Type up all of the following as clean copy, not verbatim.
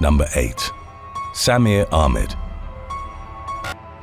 Number 8. Samir Ahmed.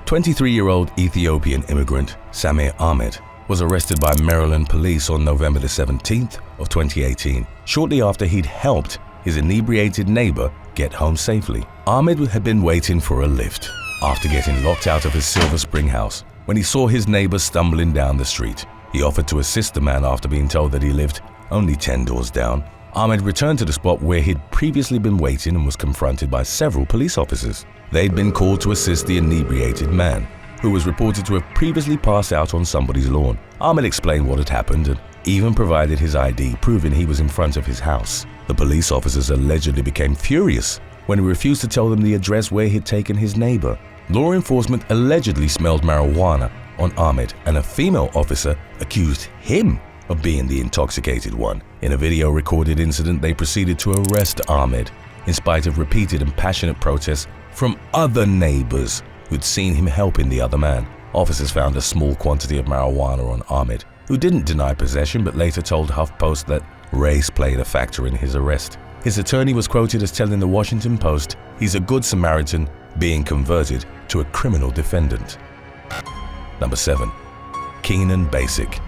23-year-old Ethiopian immigrant Samir Ahmed was arrested by Maryland police on November the 17th of 2018, shortly after he'd helped his inebriated neighbor get home safely. Ahmed had been waiting for a lift after getting locked out of his Silver Spring house when he saw his neighbor stumbling down the street. He offered to assist the man after being told that he lived only 10 doors down. Ahmed returned to the spot where he'd previously been waiting and was confronted by several police officers. They'd been called to assist the inebriated man, who was reported to have previously passed out on somebody's lawn. Ahmed explained what had happened and even provided his ID, proving he was in front of his house. The police officers allegedly became furious when he refused to tell them the address where he'd taken his neighbor. Law enforcement allegedly smelled marijuana on Ahmed, and a female officer accused him of being the intoxicated one. In a video-recorded incident, they proceeded to arrest Ahmed in spite of repeated and passionate protests from other neighbors who'd seen him helping the other man. Officers found a small quantity of marijuana on Ahmed, who didn't deny possession but later told HuffPost that race played a factor in his arrest. His attorney was quoted as telling the Washington Post he's a good Samaritan being converted to a criminal defendant. Number 7. Kenan Basic.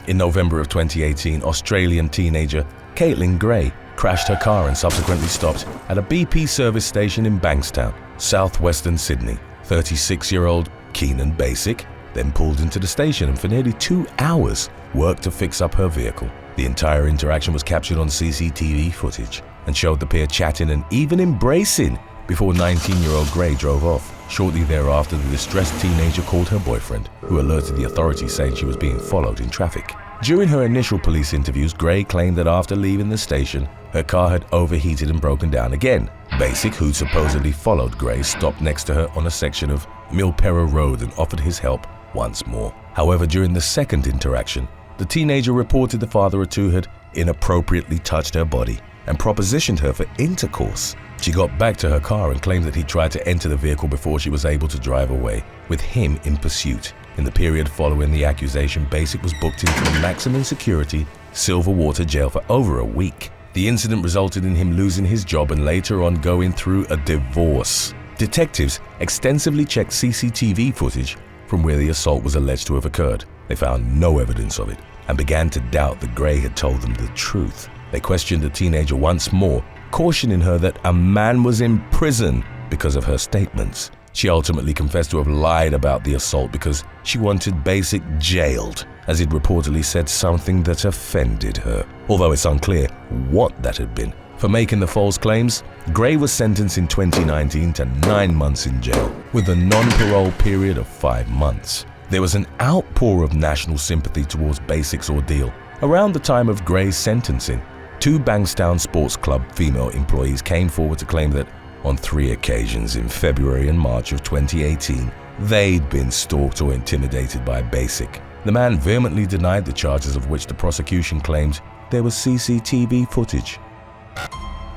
In November of 2018, Australian teenager Caitlin Gray crashed her car and subsequently stopped at a BP service station in Bankstown, southwestern Sydney. 36-year-old Kenan Basic then pulled into the station and for nearly 2 hours worked to fix up her vehicle. The entire interaction was captured on CCTV footage and showed the pair chatting and even embracing before 19-year-old Gray drove off. Shortly thereafter, the distressed teenager called her boyfriend, who alerted the authorities saying she was being followed in traffic. During her initial police interviews, Gray claimed that after leaving the station, her car had overheated and broken down again. Basic, who supposedly followed Gray, stopped next to her on a section of Milperra Road and offered his help once more. However, during the second interaction, the teenager reported the father of two had inappropriately touched her body and propositioned her for intercourse. She got back to her car and claimed that he tried to enter the vehicle before she was able to drive away, with him in pursuit. In the period following the accusation, Basic was booked into the maximum security Silverwater jail for over a week. The incident resulted in him losing his job and later on going through a divorce. Detectives extensively checked CCTV footage from where the assault was alleged to have occurred. They found no evidence of it and began to doubt that Gray had told them the truth. They questioned the teenager once more, cautioning her that a man was in prison because of her statements. She ultimately confessed to have lied about the assault because she wanted Basic jailed, as he'd reportedly said something that offended her, although it's unclear what that had been. For making the false claims, Gray was sentenced in 2019 to 9 months in jail, with a non-parole period of 5 months. There was an outpour of national sympathy towards Basic's ordeal. Around the time of Gray's sentencing, 2 Bankstown Sports Club female employees came forward to claim that on 3 occasions in February and March of 2018, they'd been stalked or intimidated by Basic. The man vehemently denied the charges, of which the prosecution claimed there was CCTV footage.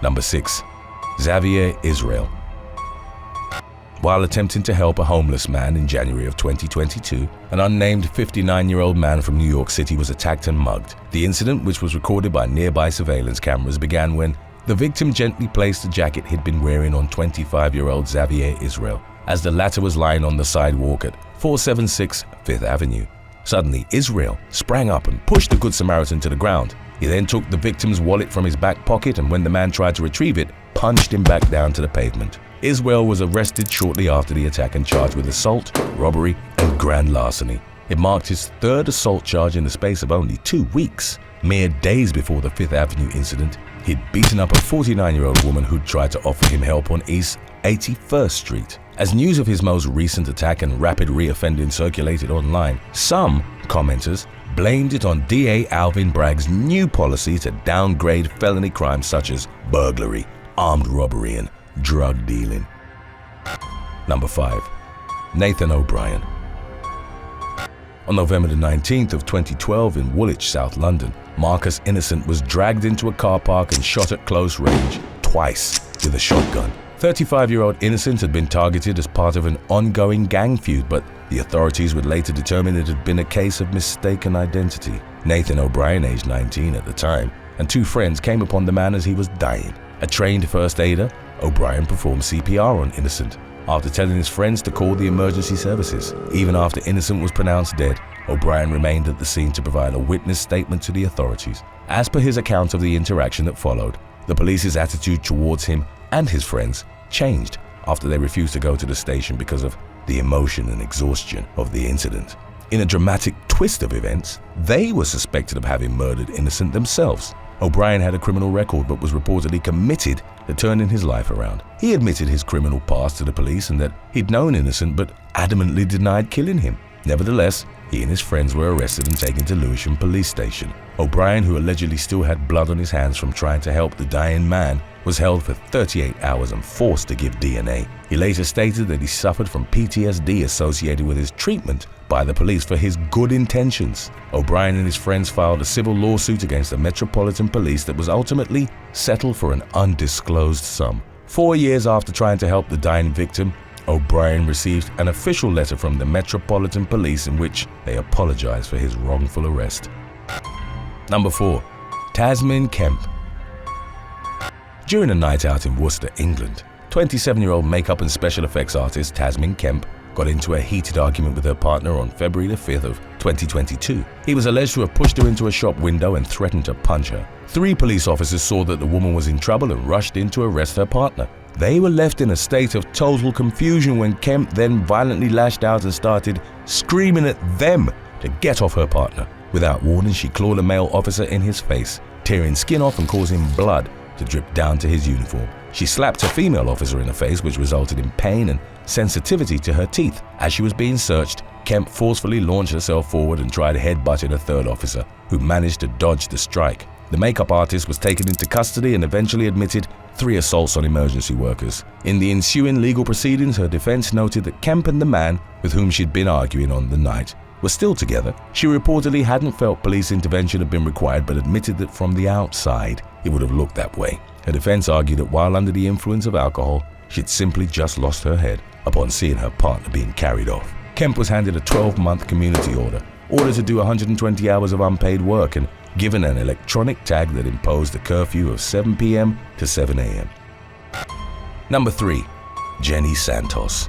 Number 6. Xavier Israel. While attempting to help a homeless man in January of 2022, an unnamed 59-year-old man from New York City was attacked and mugged. The incident, which was recorded by nearby surveillance cameras, began when the victim gently placed the jacket he'd been wearing on 25-year-old Xavier Israel, as the latter was lying on the sidewalk at 476 Fifth Avenue. Suddenly, Israel sprang up and pushed the Good Samaritan to the ground. He then took the victim's wallet from his back pocket and when the man tried to retrieve it, punched him back down to the pavement. Israel was arrested shortly after the attack and charged with assault, robbery, and grand larceny. It marked his 3rd assault charge in the space of only 2 weeks. Mere days before the Fifth Avenue incident, he'd beaten up a 49-year-old woman who'd tried to offer him help on East 81st Street. As news of his most recent attack and rapid reoffending circulated online, some commenters blamed it on DA Alvin Bragg's new policy to downgrade felony crimes such as burglary, armed robbery, and drug dealing. Number 5. Nathan O'Brien. On November the 19th of 2012 in Woolwich, South London, Marcus Innocent was dragged into a car park and shot at close range twice with a shotgun. 35-year-old Innocent had been targeted as part of an ongoing gang feud, but the authorities would later determine it had been a case of mistaken identity. Nathan O'Brien, aged 19 at the time, and 2 friends came upon the man as he was dying. A trained first aider, O'Brien performed CPR on Innocent after telling his friends to call the emergency services. Even after Innocent was pronounced dead, O'Brien remained at the scene to provide a witness statement to the authorities. As per his account of the interaction that followed, the police's attitude towards him and his friends changed after they refused to go to the station because of the emotion and exhaustion of the incident. In a dramatic twist of events, they were suspected of having murdered Innocent themselves. O'Brien had a criminal record but was reportedly committed to turning his life around. He admitted his criminal past to the police and that he'd known Innocent but adamantly denied killing him. Nevertheless, he and his friends were arrested and taken to Lewisham Police Station. O'Brien, who allegedly still had blood on his hands from trying to help the dying man, was held for 38 hours and forced to give DNA. He later stated that he suffered from PTSD associated with his treatment by the police for his good intentions. O'Brien and his friends filed a civil lawsuit against the Metropolitan Police that was ultimately settled for an undisclosed sum. 4 years after trying to help the dying victim, O'Brien received an official letter from the Metropolitan Police in which they apologized for his wrongful arrest. Number 4. Tasmin Kemp. During a night out in Worcester, England, 27-year-old makeup and special effects artist Tasmin Kemp got into a heated argument with her partner on February the 5th of 2022. He was alleged to have pushed her into a shop window and threatened to punch her. 3 police officers saw that the woman was in trouble and rushed in to arrest her partner. They were left in a state of total confusion when Kemp then violently lashed out and started screaming at them to get off her partner. Without warning, she clawed a male officer in his face, tearing skin off and causing blood to drip down to his uniform. She slapped a female officer in the face, which resulted in pain and sensitivity to her teeth. As she was being searched, Kemp forcefully launched herself forward and tried headbutting a third officer, who managed to dodge the strike. The makeup artist was taken into custody and eventually admitted 3 assaults on emergency workers. In the ensuing legal proceedings, her defense noted that Kemp and the man with whom she'd been arguing on the night were still together. She reportedly hadn't felt police intervention had been required, but admitted that from the outside, it would have looked that way. Her defense argued that while under the influence of alcohol, she'd simply just lost her head upon seeing her partner being carried off. Kemp was handed a 12-month community ordered to do 120 hours of unpaid work, and given an electronic tag that imposed a curfew of 7 p.m. to 7 a.m. Number 3. Jenny Santos.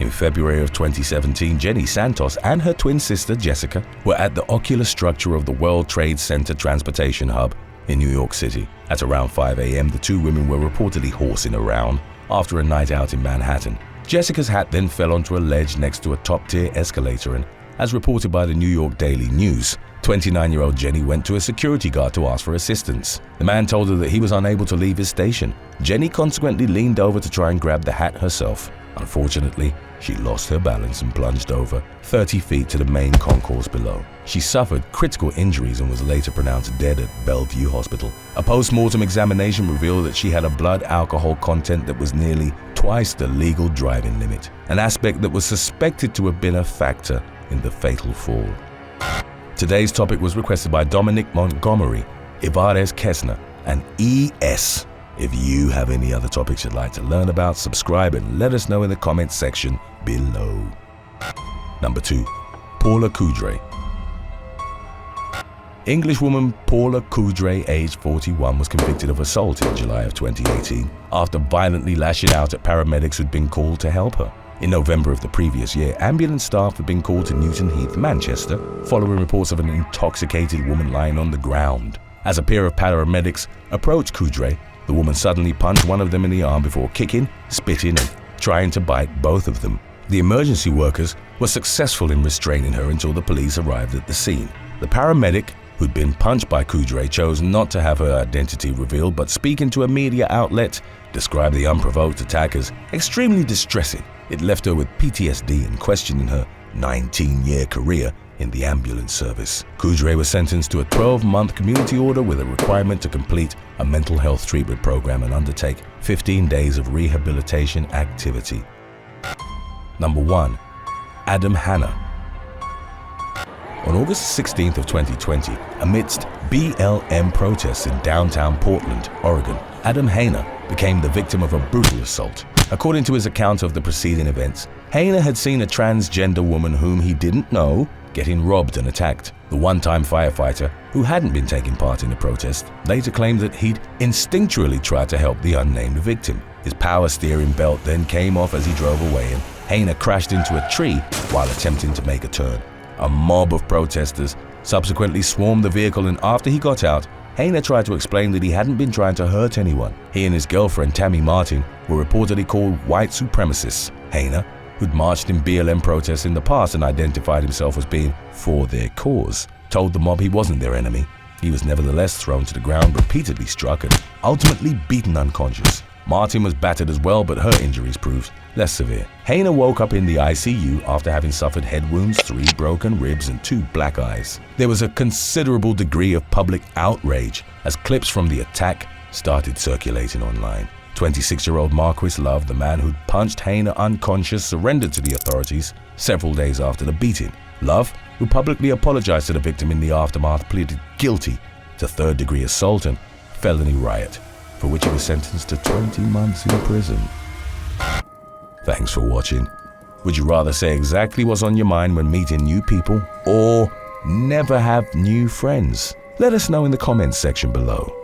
In February of 2017, Jenny Santos and her twin sister Jessica were at the ocular structure of the World Trade Center Transportation Hub in New York City. At around 5 a.m., the 2 women were reportedly horsing around after a night out in Manhattan. Jessica's hat then fell onto a ledge next to a top-tier escalator, and as reported by the New York Daily News, 29-year-old Jenny went to a security guard to ask for assistance. The man told her that he was unable to leave his station. Jenny consequently leaned over to try and grab the hat herself. Unfortunately, she lost her balance and plunged over 30 feet to the main concourse below. She suffered critical injuries and was later pronounced dead at Bellevue Hospital. A post-mortem examination revealed that she had a blood alcohol content that was nearly twice the legal driving limit, an aspect that was suspected to have been a factor in the fatal fall. Today's topic was requested by Dominic Montgomery, Ivarez Kessner, and E.S. If you have any other topics you'd like to learn about, subscribe and let us know in the comments section below. Number 2. Paula Coudray. Englishwoman Paula Coudray, aged 41, was convicted of assault in July of 2018 after violently lashing out at paramedics who'd been called to help her. In November of the previous year, ambulance staff had been called to Newton Heath, Manchester, following reports of an intoxicated woman lying on the ground. As a pair of paramedics approached Coudray, the woman suddenly punched one of them in the arm before kicking, spitting, and trying to bite both of them. The emergency workers were successful in restraining her until the police arrived at the scene. The paramedic who'd been punched by Coudray chose not to have her identity revealed, but speaking to a media outlet, described the unprovoked attack as extremely distressing. It left her with PTSD and questioning her 19-year career in the ambulance service. Coudray was sentenced to a 12-month community order with a requirement to complete a mental health treatment program and undertake 15 days of rehabilitation activity. Number 1. Adam Hanna. On August 16th of 2020, amidst BLM protests in downtown Portland, Oregon, Adam Hanna became the victim of a brutal assault. According to his account of the preceding events, Hanna had seen a transgender woman whom he didn't know getting robbed and attacked. The one-time firefighter, who hadn't been taking part in the protest, later claimed that he'd instinctually tried to help the unnamed victim. His power steering belt then came off as he drove away, and Hainer crashed into a tree while attempting to make a turn. A mob of protesters subsequently swarmed the vehicle, and after he got out, Hainer tried to explain that he hadn't been trying to hurt anyone. He and his girlfriend Tammy Martin were reportedly called white supremacists. Hainer, who'd marched in BLM protests in the past and identified himself as being for their cause, told the mob he wasn't their enemy. He was nevertheless thrown to the ground, repeatedly struck, and ultimately beaten unconscious. Martin was battered as well, but her injuries proved less severe. Hainer woke up in the ICU after having suffered head wounds, 3 broken ribs, and 2 black eyes. There was a considerable degree of public outrage as clips from the attack started circulating online. 26-year-old Marquis Love, the man who'd punched Hainer unconscious, surrendered to the authorities several days after the beating. Love, who publicly apologized to the victim in the aftermath, pleaded guilty to third-degree assault and felony riot, for which he was sentenced to 20 months in prison. Thanks for watching. Would you rather say exactly what's on your mind when meeting new people, or never have new friends? Let us know in the comments section below.